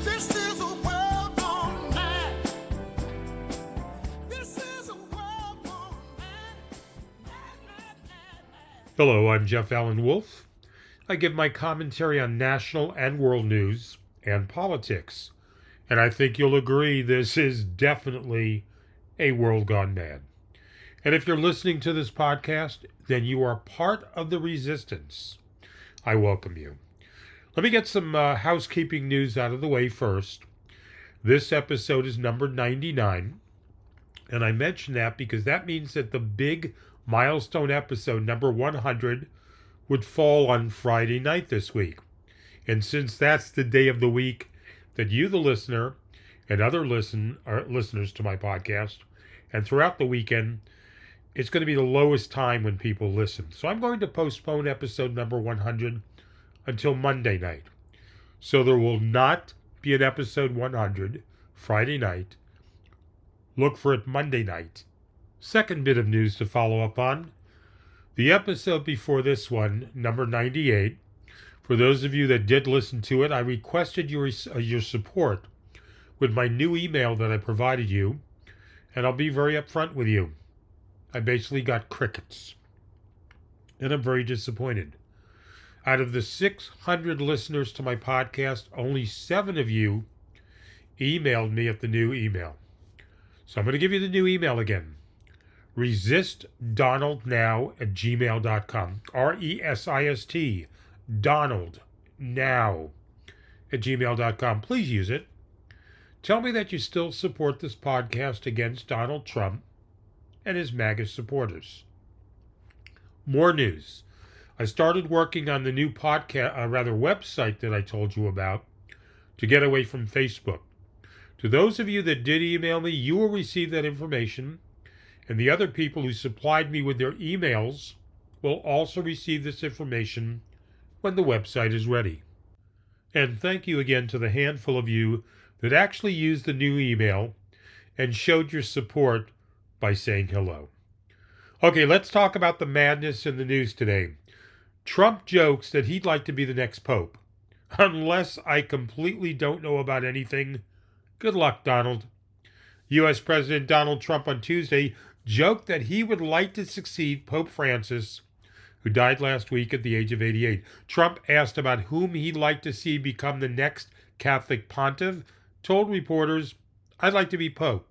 This is a world gone mad. This is a world gone mad. Mad, mad, mad, mad. Hello, I'm Jeff Allen Wolf. I give my commentary on national and world news and politics. And I think you'll agree this is definitely a world gone mad. And if you're listening to this podcast, then you are part of the resistance. I welcome you. Let me get some housekeeping news out of the way first. This episode is number 99. And I mention that because that means that the big milestone episode, number 100, would fall on Friday night this week. And since that's the day of the week that you, the listener, and other listeners to my podcast, and throughout the weekend, it's going to be the lowest time when people listen. So I'm going to postpone episode number 100 until Monday night. So there will not be an episode 100 Friday night. Look for it Monday night. Second bit of news to follow up on. The episode before this one, number 98, for those of you that did listen to it, I requested your support with my new email that I provided you, and I'll be very upfront with you. I basically got crickets, and I'm very disappointed. Out of the 600 listeners to my podcast, only 7 of you emailed me at the new email. So I'm going to give you the new email again. resistdonaldnow@gmail.com. RESIST DonaldNow@gmail.com. Please use it. Tell me that you still support this podcast against Donald Trump and his MAGA supporters. More news. I started working on the new website that I told you about to get away from Facebook. To those of you that did email me, you will receive that information, and the other people who supplied me with their emails will also receive this information when the website is ready. And thank you again to the handful of you that actually used the new email and showed your support by saying hello. Okay, let's talk about the madness in the news today. Trump jokes that he'd like to be the next pope. Unless I completely don't know about anything, good luck, Donald. U.S. President Donald Trump on Tuesday joked that he would like to succeed Pope Francis, who died last week at the age of 88. Trump asked about whom he'd like to see become the next Catholic pontiff, told reporters, "I'd like to be Pope.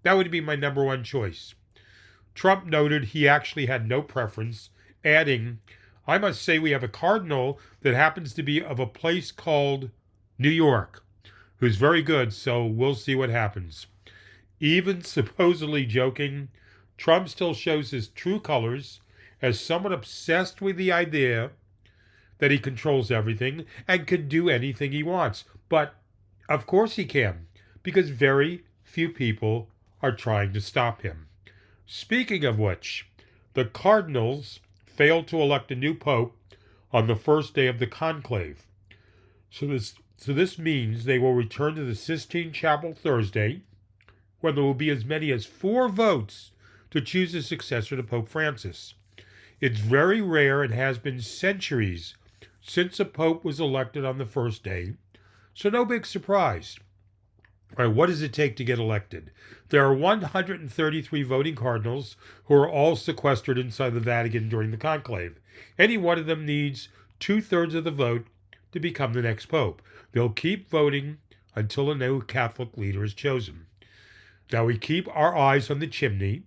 That would be my number one choice." Trump noted he actually had no preference, adding, "I must say we have a cardinal that happens to be of a place called New York, who's very good, so we'll see what happens." Even supposedly joking, Trump still shows his true colors as someone obsessed with the idea that he controls everything and can do anything he wants. But of course he can, because very few people are trying to stop him. Speaking of which, the Cardinals failed to elect a new pope on the first day of the conclave. So this means they will return to the Sistine Chapel Thursday, when there will be as many as 4 votes to choose a successor to Pope Francis. It's very rare and has been centuries since a pope was elected on the first day, so no big surprise. All right, what does it take to get elected? There are 133 voting cardinals who are all sequestered inside the Vatican during the conclave. Any one of them needs 2/3 of the vote to become the next pope. They'll keep voting until a new Catholic leader is chosen. Now we keep our eyes on the chimney,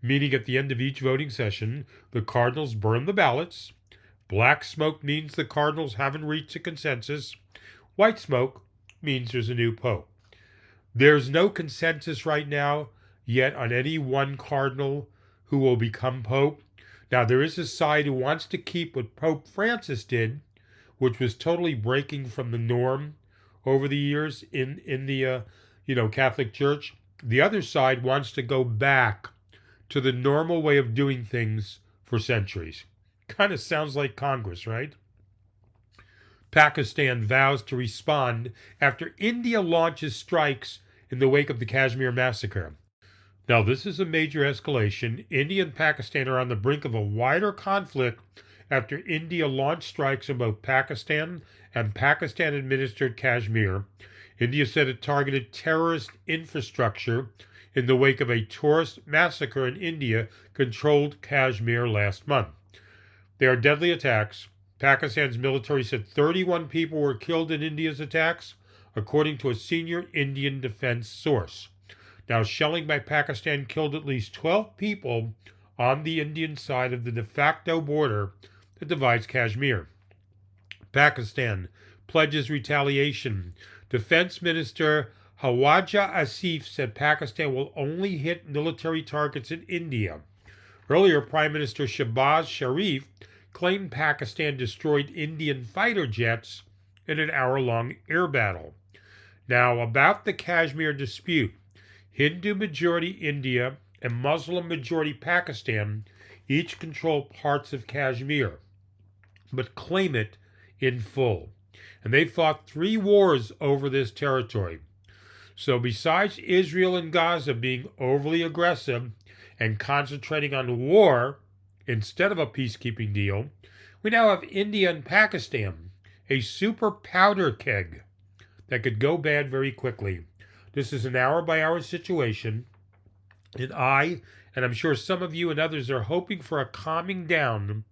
meaning at the end of each voting session, the cardinals burn the ballots. Black smoke means the cardinals haven't reached a consensus. White smoke means there's a new pope. There's no consensus right now yet on any one cardinal who will become pope. Now, there is a side who wants to keep what Pope Francis did, which was totally breaking from the norm over the years in the Catholic Church. The other side wants to go back to the normal way of doing things for centuries. Kind of sounds like Congress, right? Pakistan vows to respond after India launches strikes in the wake of the Kashmir massacre. Now, this is a major escalation. India and Pakistan are on the brink of a wider conflict after India launched strikes in both Pakistan and Pakistan-administered Kashmir. India said it targeted terrorist infrastructure in the wake of a tourist massacre in India-controlled Kashmir last month. They are deadly attacks. Pakistan's military said 31 people were killed in India's attacks, according to a senior Indian defense source. Now, shelling by Pakistan killed at least 12 people on the Indian side of the de facto border that divides Kashmir. Pakistan pledges retaliation. Defense Minister Khawaja Asif said Pakistan will only hit military targets in India. Earlier, Prime Minister Shehbaz Sharif claimed Pakistan destroyed Indian fighter jets in an hour-long air battle. Now, about the Kashmir dispute, Hindu-majority India and Muslim-majority Pakistan each control parts of Kashmir, but claim it in full. And they fought 3 wars over this territory. So besides Israel and Gaza being overly aggressive and concentrating on war instead of a peacekeeping deal, we now have India and Pakistan, a super powder keg that could go bad very quickly. This is an hour-by-hour situation, and I'm sure some of you and others are hoping for a calming down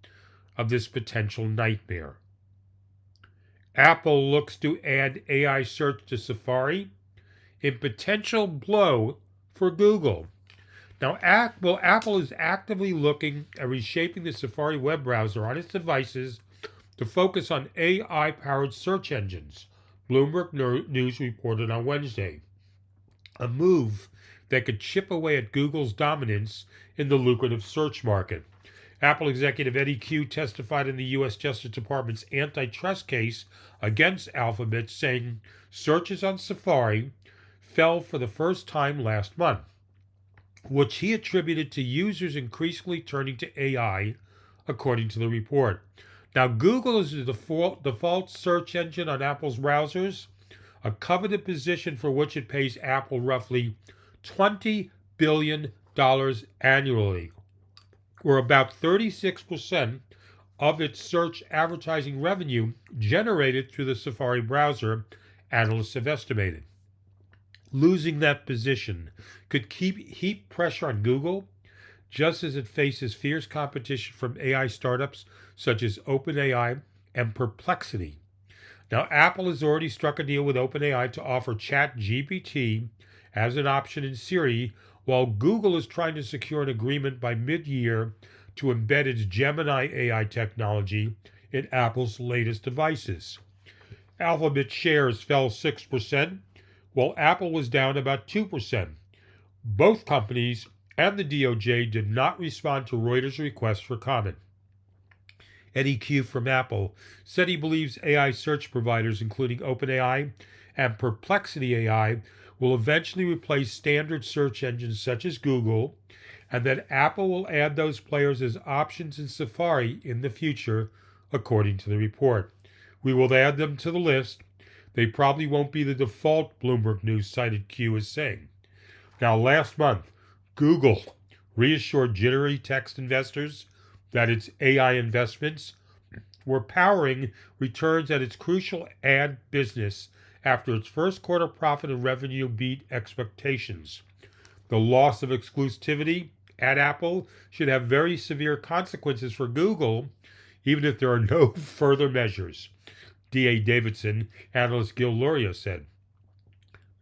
of this potential nightmare. Apple looks to add AI search to Safari in potential blow for Google. Now, Apple is actively looking at reshaping the Safari web browser on its devices to focus on AI-powered search engines, Bloomberg News reported on Wednesday. A move that could chip away at Google's dominance in the lucrative search market. Apple executive Eddie Q testified in the U.S. Justice Department's antitrust case against Alphabet, saying searches on Safari fell for the first time last month, which he attributed to users increasingly turning to AI, according to the report. Now, Google is the default search engine on Apple's browsers, a coveted position for which it pays Apple roughly $20 billion annually, or about 36% of its search advertising revenue generated through the Safari browser, analysts have estimated. Losing that position could heap pressure on Google, just as it faces fierce competition from AI startups such as OpenAI and Perplexity. Now, Apple has already struck a deal with OpenAI to offer ChatGPT as an option in Siri, while Google is trying to secure an agreement by mid-year to embed its Gemini AI technology in Apple's latest devices. Alphabet shares fell 6%, while Apple was down about 2%. Both companies and the DOJ did not respond to Reuters' request for comment. Eddie Q from Apple said he believes AI search providers, including OpenAI and Perplexity AI, will eventually replace standard search engines such as Google, and that Apple will add those players as options in Safari in the future, according to the report. We will add them to the list. They probably won't be the default, Bloomberg News cited Q as saying. Now, last month, Google reassured jittery text investors that its AI investments were powering returns at its crucial ad business after its first quarter profit and revenue beat expectations. The loss of exclusivity at Apple should have very severe consequences for Google, even if there are no further measures, D.A. Davidson, analyst Gil Luria said.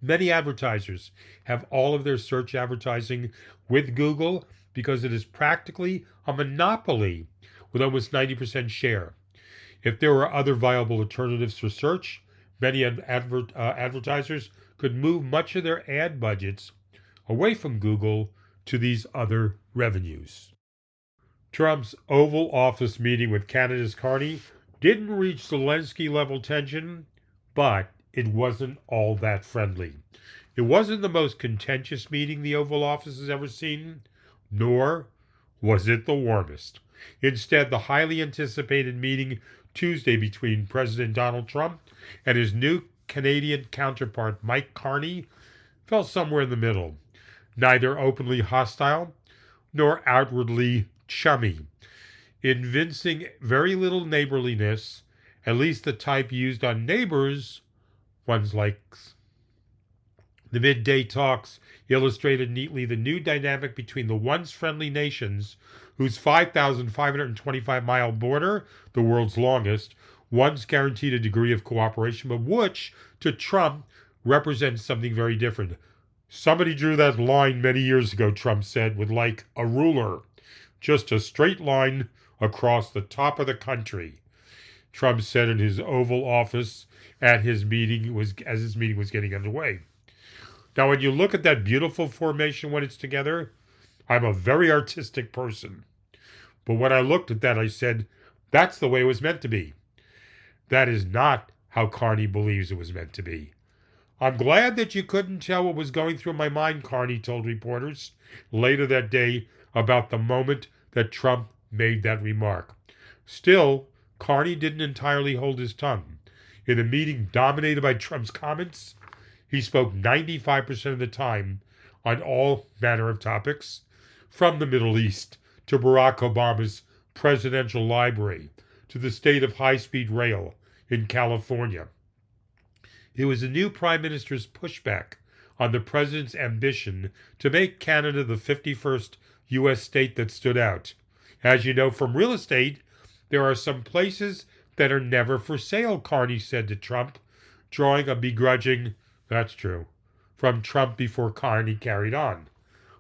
Many advertisers have all of their search advertising with Google because it is practically a monopoly with almost 90% share. If there were other viable alternatives for search, many advertisers could move much of their ad budgets away from Google to these other revenues. Trump's Oval Office meeting with Canada's Carney didn't reach Zelensky-level tension, but it wasn't all that friendly. It wasn't the most contentious meeting the Oval Office has ever seen, nor was it the warmest. Instead, the highly anticipated meeting Tuesday between President Donald Trump and his new Canadian counterpart, Mike Carney, fell somewhere in the middle, neither openly hostile nor outwardly chummy. evincing very little neighborliness, at least the type used on neighbors one likes. The midday talks illustrated neatly the new dynamic between the once friendly nations, whose 5,525-mile border, the world's longest, once guaranteed a degree of cooperation, but which, to Trump, represents something very different. Somebody drew that line many years ago, Trump said, with like a ruler, just a straight line across the top of the country. Trump said in his Oval Office as his meeting was getting underway. Now, when you look at that beautiful formation when it's together, I'm a very artistic person. But when I looked at that, I said, that's the way it was meant to be. That is not how Carney believes it was meant to be. I'm glad that you couldn't tell what was going through my mind, Carney told reporters later that day about the moment that Trump made that remark. Still, Carney didn't entirely hold his tongue. In a meeting dominated by Trump's comments, he spoke 95% of the time on all manner of topics, from the Middle East to Barack Obama's presidential library to the state of high-speed rail in California. It was the new prime minister's pushback on the president's ambition to make Canada the 51st U.S. state that stood out. As you know from real estate, there are some places that are never for sale, Carney said to Trump, drawing a begrudging, that's true, from Trump before Carney carried on.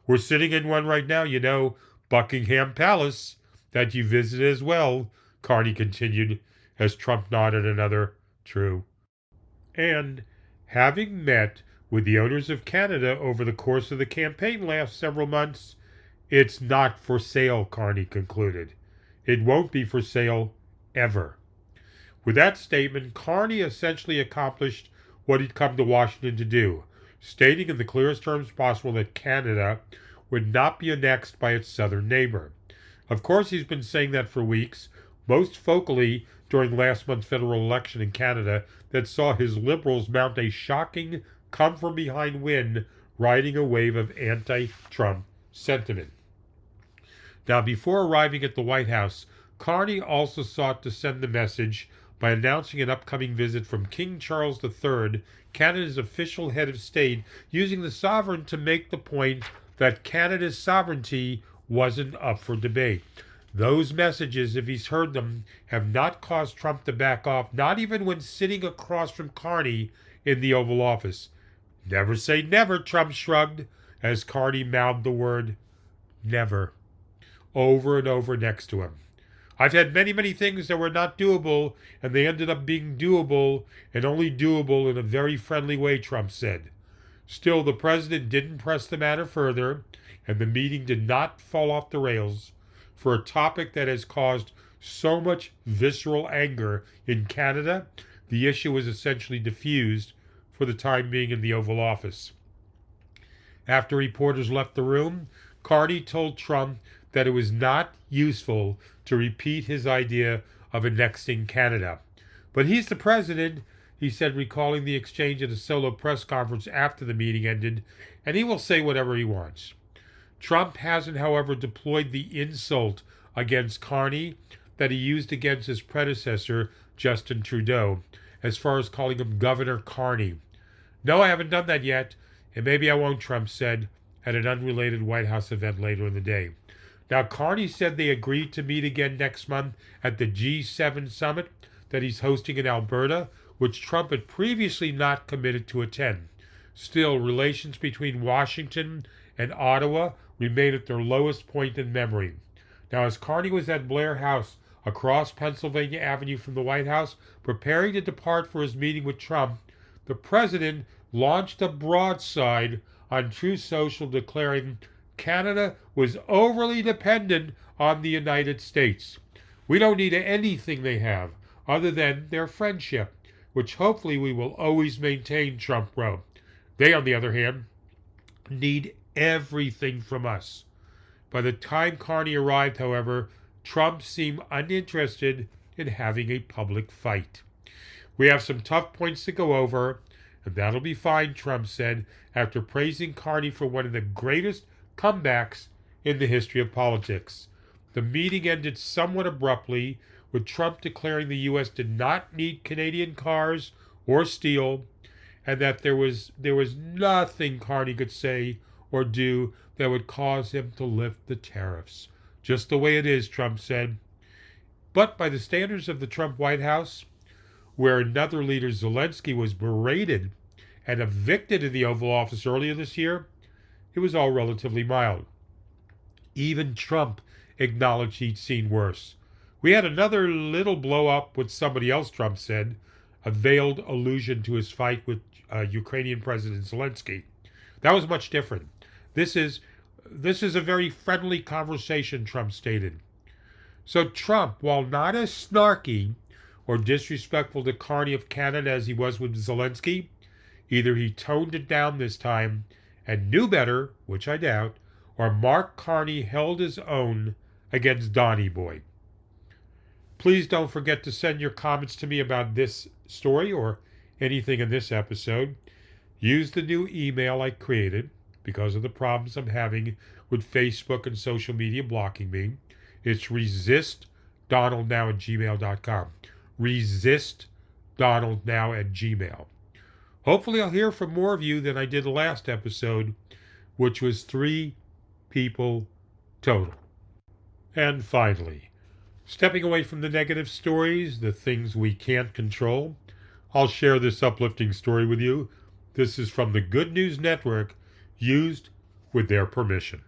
We're sitting in one right now, you know, Buckingham Palace, that you visited as well, Carney continued, as Trump nodded another, true. And having met with the owners of Canada over the course of the campaign last several months, it's not for sale, Carney concluded. It won't be for sale ever. With that statement, Carney essentially accomplished what he'd come to Washington to do, stating in the clearest terms possible that Canada would not be annexed by its southern neighbor. Of course, he's been saying that for weeks, most vocally during last month's federal election in Canada that saw his Liberals mount a shocking come-from-behind win, riding a wave of anti-Trump sentiment. Now, before arriving at the White House, Carney also sought to send the message by announcing an upcoming visit from King Charles III, Canada's official head of state, using the sovereign to make the point that Canada's sovereignty wasn't up for debate. Those messages, if he's heard them, have not caused Trump to back off, not even when sitting across from Carney in the Oval Office. Never say never, Trump shrugged, as Carney mouthed the word never over and over next to him. I've had many things that were not doable, and they ended up being doable, and only doable in a very friendly way, Trump said. Still, the president didn't press the matter further, and the meeting did not fall off the rails for a topic that has caused so much visceral anger in Canada. The issue was essentially diffused for the time being in the Oval Office. After reporters left the room, Carney told Trump that it was not useful to repeat his idea of annexing Canada. But he's the president, he said, recalling the exchange at a solo press conference after the meeting ended, and he will say whatever he wants. Trump hasn't, however, deployed the insult against Carney that he used against his predecessor, Justin Trudeau, as far as calling him Governor Carney. No, I haven't done that yet, and maybe I won't, Trump said at an unrelated White House event later in the day. Now, Carney said they agreed to meet again next month at the G7 summit that he's hosting in Alberta, which Trump had previously not committed to attend. Still, relations between Washington and Ottawa remain at their lowest point in memory. Now, as Carney was at Blair House across Pennsylvania Avenue from the White House, preparing to depart for his meeting with Trump, the president launched a broadside on Truth Social, declaring Canada was overly dependent on the United States. We don't need anything they have other than their friendship, which hopefully we will always maintain, Trump wrote. They, on the other hand, need everything from us. By the time Carney arrived, however, Trump seemed uninterested in having a public fight. We have some tough points to go over, and that'll be fine, Trump said, after praising Carney for one of the greatest comebacks in the history of politics. The meeting ended somewhat abruptly, with Trump declaring the U.S. did not need Canadian cars or steel, and that there was nothing Carney could say or do that would cause him to lift the tariffs. Just the way it is, Trump said. But by the standards of the Trump White House, where another leader, Zelensky, was berated and evicted in the Oval Office earlier this year, it was all relatively mild. Even Trump acknowledged he'd seen worse. We had another little blow up with somebody else, Trump said, a veiled allusion to his fight with Ukrainian President Zelensky. That was much different. This is a very friendly conversation, Trump stated. So Trump, while not as snarky or disrespectful to Carney of Canada as he was with Zelensky, either he toned it down this time and knew better, which I doubt, or Mark Carney held his own against Donny Boy. Please don't forget to send your comments to me about this story or anything in this episode. Use the new email I created because of the problems I'm having with Facebook and social media blocking me. It's resistdonaldnow@gmail.com. Resistdonaldnow@gmail. Hopefully I'll hear from more of you than I did the last episode, which was 3 people total. And finally, stepping away from the negative stories, the things we can't control, I'll share this uplifting story with you. This is from the Good News Network, used with their permission.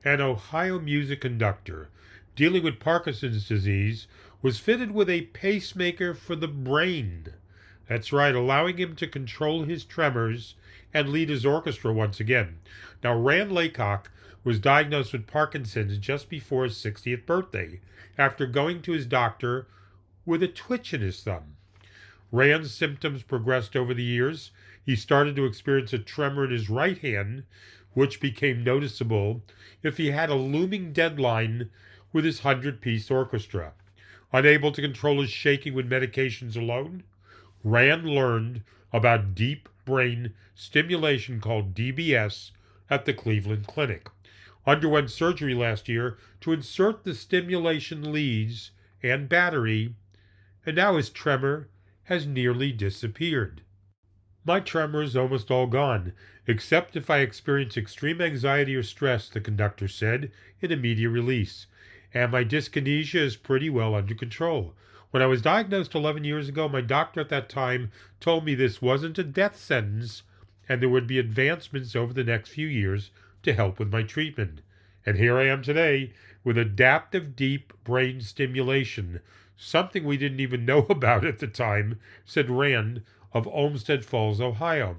An Ohio music conductor dealing with Parkinson's disease was fitted with a pacemaker for the brain. That's right, allowing him to control his tremors and lead his orchestra once again. Now, Rand Laycock was diagnosed with Parkinson's just before his 60th birthday, after going to his doctor with a twitch in his thumb. Rand's symptoms progressed over the years. He started to experience a tremor in his right hand, which became noticeable if he had a looming deadline with his 100-piece orchestra. Unable to control his shaking with medications alone, Rand learned about deep brain stimulation called DBS at the Cleveland Clinic. Underwent surgery last year to insert the stimulation leads and battery, and now his tremor has nearly disappeared. My tremor is almost all gone, except if I experience extreme anxiety or stress, the conductor said in a media release, and my dyskinesia is pretty well under control. When I was diagnosed 11 years ago, my doctor at that time told me this wasn't a death sentence and there would be advancements over the next few years to help with my treatment. And here I am today with adaptive deep brain stimulation, something we didn't even know about at the time, said Rand of Olmsted Falls, Ohio.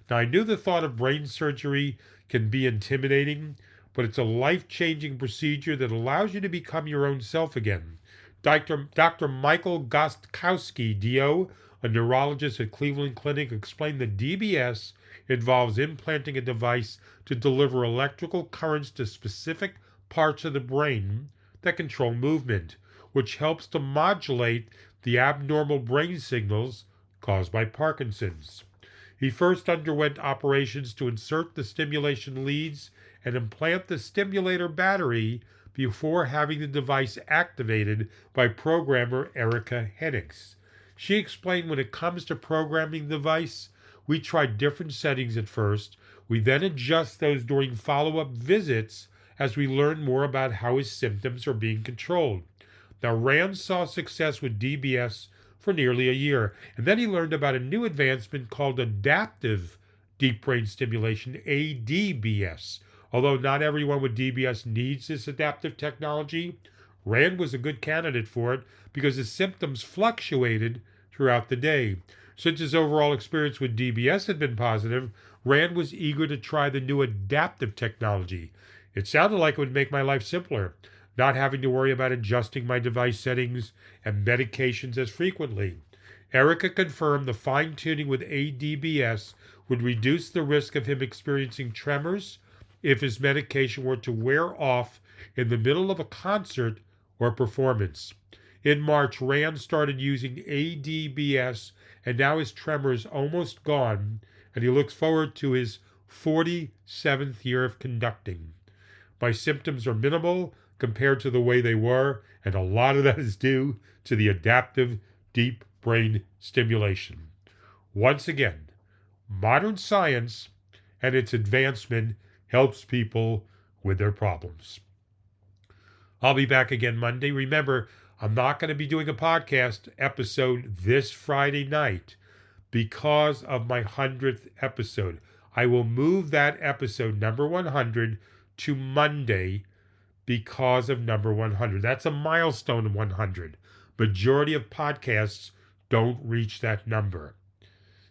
Now, I knew the thought of brain surgery can be intimidating, but it's a life-changing procedure that allows you to become your own self again. Dr. Michael Gostkowski, DO, a neurologist at Cleveland Clinic, explained that DBS involves implanting a device to deliver electrical currents to specific parts of the brain that control movement, which helps to modulate the abnormal brain signals caused by Parkinson's. He first underwent operations to insert the stimulation leads and implant the stimulator battery before having the device activated by programmer Erica Hennix. She explained when it comes to programming the device, we try different settings at first. We then adjust those during follow-up visits as we learn more about how his symptoms are being controlled. Now, Rand saw success with DBS for nearly a year, and then he learned about a new advancement called adaptive deep brain stimulation, ADBS. Although not everyone with DBS needs this adaptive technology, Rand was a good candidate for it because his symptoms fluctuated throughout the day. Since his overall experience with DBS had been positive, Rand was eager to try the new adaptive technology. It sounded like it would make my life simpler, not having to worry about adjusting my device settings and medications as frequently. Erica confirmed the fine-tuning with ADBS would reduce the risk of him experiencing tremors if his medication were to wear off in the middle of a concert or performance. In March, Rand started using ADBS, and now his tremor is almost gone, and he looks forward to his 47th year of conducting. My symptoms are minimal, compared to the way they were, and a lot of that is due to the adaptive deep brain stimulation. Once again, modern science and its advancement helps people with their problems. I'll be back again Monday. Remember, I'm not going to be doing a podcast episode this Friday night because of my 100th episode. I will move that episode, number 100, to Monday because of number 100. That's a milestone, 100. Majority of podcasts don't reach that number.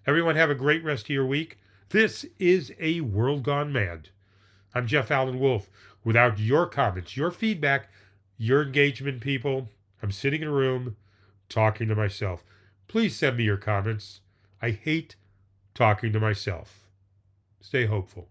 Everyone have a great rest of your week. This is A World Gone Mad. I'm Jeff Allen Wolf. Without your comments, your feedback, your engagement, people, I'm sitting in a room talking to myself. Please send me your comments. I hate talking to myself. Stay hopeful.